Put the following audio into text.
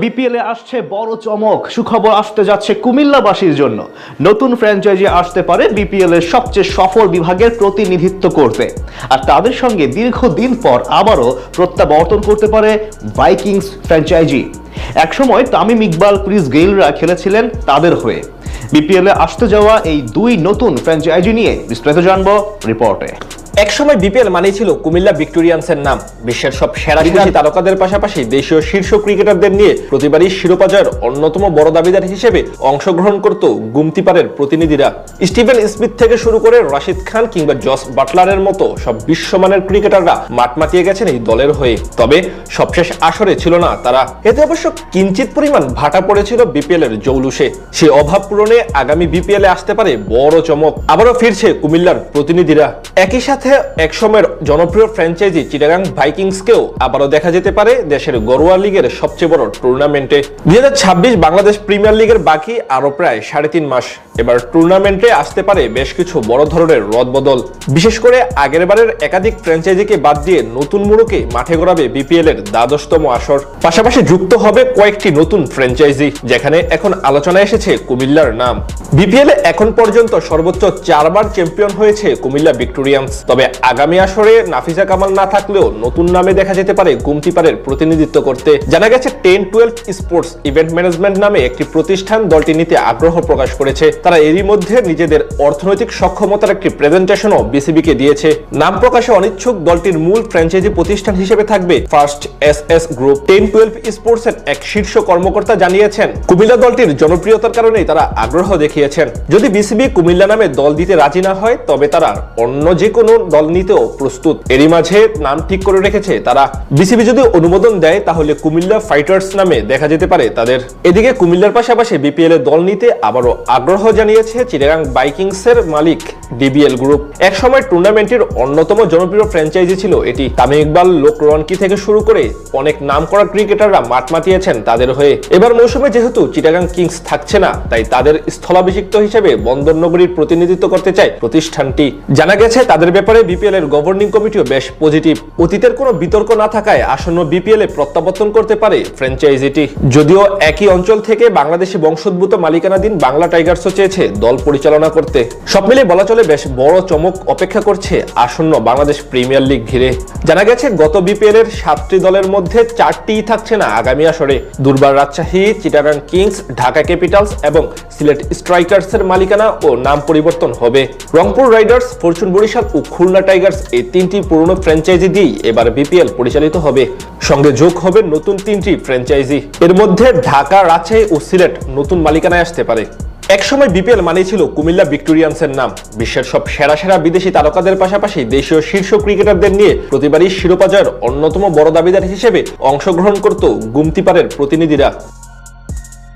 BPL এ আসছে বড় চমক, সুখবর আসতে যাচ্ছে কুমিল্লাবাসীর জন্য। নতুন ফ্র্যাঞ্চাইজি আসতে পারে বিপিএল এর সবচেয়ে সফল বিভাগের প্রতিনিধিত্ব করতে, আর তাদের সঙ্গে দীর্ঘদিন পর আবারও প্রত্যাবর্তন করতে পারে ভাইকিংস ফ্র্যাঞ্চাইজি। একসময় তামিম ইকবাল, ক্রিস গেইলরা খেলেছিলেন তাদের হয়ে। বিপিএল এ আসতে যাওয়া এই দুই নতুন ফ্র্যাঞ্চাইজি নিয়ে বিস্তারিত জানবো রিপোর্টে। একসময় বিপিএল মানেই ছিল কুমিল্লা ভিক্টোরিয়ান্সের নাম। বিশ্বের সব সেরা বিদেশি তারকাদের পাশাপাশি দেশীয় শীর্ষ ক্রিকেটারদের নিয়ে প্রতিবারই শিরোপা জয়ের অন্যতম বড় দাবিদার হিসেবে অংশগ্রহণ করত গুমতিপাড়ের প্রতিনিধিরা। স্টিভেন স্মিথ থেকে শুরু করে রাশিদ খান কিংবা জস বাটলারের মতো সব বিশ্বমানের ক্রিকেটাররা মাঠ মাতিয়ে গেছেন এই দলের হয়ে। তবে সবশেষ আসরে ছিল না তারা। এতে অবশ্য কিঞ্চিত পরিমাণ ভাটা পড়েছিল বিপিএল এর জৌলুসে। সেই অভাব পূরণে আগামী বিপিএল এ আসতে পারে বড় চমক। আবারও ফিরছে কুমিল্লার প্রতিনিধিরা। একই সাথে একসময়ের জনপ্রিয় ফ্র্যাঞ্চাইজি চিটাগাং ভাইকিংসকেও আবারও দেখা যেতে পারে দেশের ঘরোয়া লিগের সবচেয়ে বড় টুর্নামেন্টে। 2026 বাংলাদেশ প্রিমিয়ার লিগের বাকি আরো প্রায় 3.5 মাস। এবার টুর্নামেন্টে আসতে পারে বেশ কিছু বড় ধরনের রদবদল। বিশেষ করে আগের বারের একাধিক ফ্র্যাঞ্চাইজিকে বাদ দিয়ে নতুন মুড়ুকে মাঠে গড়াবে বিপিএল এর 12তম আসর। পাশাপাশি যুক্ত হবে কয়েকটি নতুন ফ্র্যাঞ্চাইজি, যেখানে এখন আলোচনায় এসেছে কুমিল্লার নাম। বিপিএল এ এখন পর্যন্ত সর্বোচ্চ 4 বার চ্যাম্পিয়ন হয়েছে কুমিল্লা ভিক্টোরিয়ান্স। তবে আগামী আসরে নাফিজা কামাল না থাকলেও নতুন নামে দেখা যেতে পারে গুমতিপাড়ের প্রতিনিধিত্ব করতে। জানা গেছে 10-12 স্পোর্টস ইভেন্ট ম্যানেজমেন্ট নামে একটি প্রতিষ্ঠান দলটি নিতে আগ্রহ প্রকাশ করেছে। তারা এরই মধ্যে নিজেদের অর্থনৈতিক সক্ষমতার একটি প্রেজেন্টেশনও বিসিবিকে দিয়েছে। নাম প্রকাশে অনিচ্ছুক দলটির মূল ফ্র্যাঞ্চাইজি প্রতিষ্ঠান হিসেবে থাকবে ফার্স্ট এসএস গ্রুপ। 10-12 স্পোর্টস এর এক শীর্ষ কর্মকর্তা জানিয়েছেন, কুমিল্লা দলটির জনপ্রিয়তার কারণেই তারা আগ্রহ দেখিয়েছেন। যদি বিসিবি কুমিল্লা নামে দল দিতে রাজি না হয়, তবে তারা অন্য যে কোনো দল নিতেও প্রস্তুত। এরই মাঝে নাম ঠিক করে রেখেছে তারা। বিসিবি যদি অনুমোদন দেয়, তাহলে কুমিল্লা ফাইটার্স নামে দেখা যেতে পারে তাদের। এদিকে কুমিল্লার পাশাপাশি বিপিএল এ দল নিতে আবারও আগ্রহ জানিয়েছে চিটাগাং ভাইকিংসের মালিক ডিবিএল গ্রুপ। এক সময় টুর্নামেন্টের অন্যতম জনপ্রিয় ফ্র্যাঞ্চাইজি ছিল এটি। তামিম ইকবাল, লোক রনকি থেকে শুরু করে অনেক নামকরা ক্রিকেটাররা মাঠ মাতিয়েছেন তাদের হয়ে। এবার মৌসুমে যেহেতু চিটাগাং কিংস থাকছে না, তাই তাদের স্থলাভিষিক্ত হিসেবে বন্দরনগরীর প্রতিনিধিত্ব করতে চায় প্রতিষ্ঠানটি। জানা গেছে তাদের ব্যাপারে বিপিএল এর গভর্নিং কমিটিও বেশ পজিটিভ। অতীতের কোনো বিতর্ক না থাকায় আসন্ন বিপিএল এ প্রত্যাবর্তন করতে পারে ফ্র্যাঞ্চাইজিটি। যদিও একই অঞ্চল থেকে বাংলাদেশি বংশোদ্ভূত মালিকানাধীন বাংলা টাইগার্সও চেয়েছে দল পরিচালনা করতে। সব মিলে বলা চলে বেশ বড় চমক অপেক্ষা করছে আসন্ন বাংলাদেশ প্রিমিয়ার লিগ ঘিরে। জানা গেছে গত বিপিএল এর 7টি দলের মধ্যে 4টিই থাকছে না আগামী আসরে। দুর্বার রাজশাহী, চিটাগাং কিংস, ঢাকা ক্যাপিটালস এবং সিলেট স্ট্রাইকার্স এর মালিকানা ও নাম পরিবর্তন হবে। রংপুর রাইডার্স, ফরচুন বরিশাল ও খুলনা টাইগার্স এই 3টি পুরনো ফ্র্যাঞ্চাইজি দিয়েই এবার বিপিএল পরিচালিত হবে। সঙ্গে যোগ হবে নতুন 3টি ফ্র্যাঞ্চাইজি। এর মধ্যে ঢাকা, রাজশাহী ও সিলেট নতুন মালিকানায় আসতে পারে। একসময় বিপিএল মানেই ছিল কুমিল্লা ভিক্টোরিয়ান্সের নাম। বিশ্বের সব সেরা বিদেশি তারকাদের পাশাপাশি দেশীয় শীর্ষ ক্রিকেটারদের নিয়ে প্রতিবারই শিরোপা জয়ের অন্যতম বড় দাবিদার হিসেবে অংশগ্রহণ করত গুমতিপাড়ের প্রতিনিধিরা।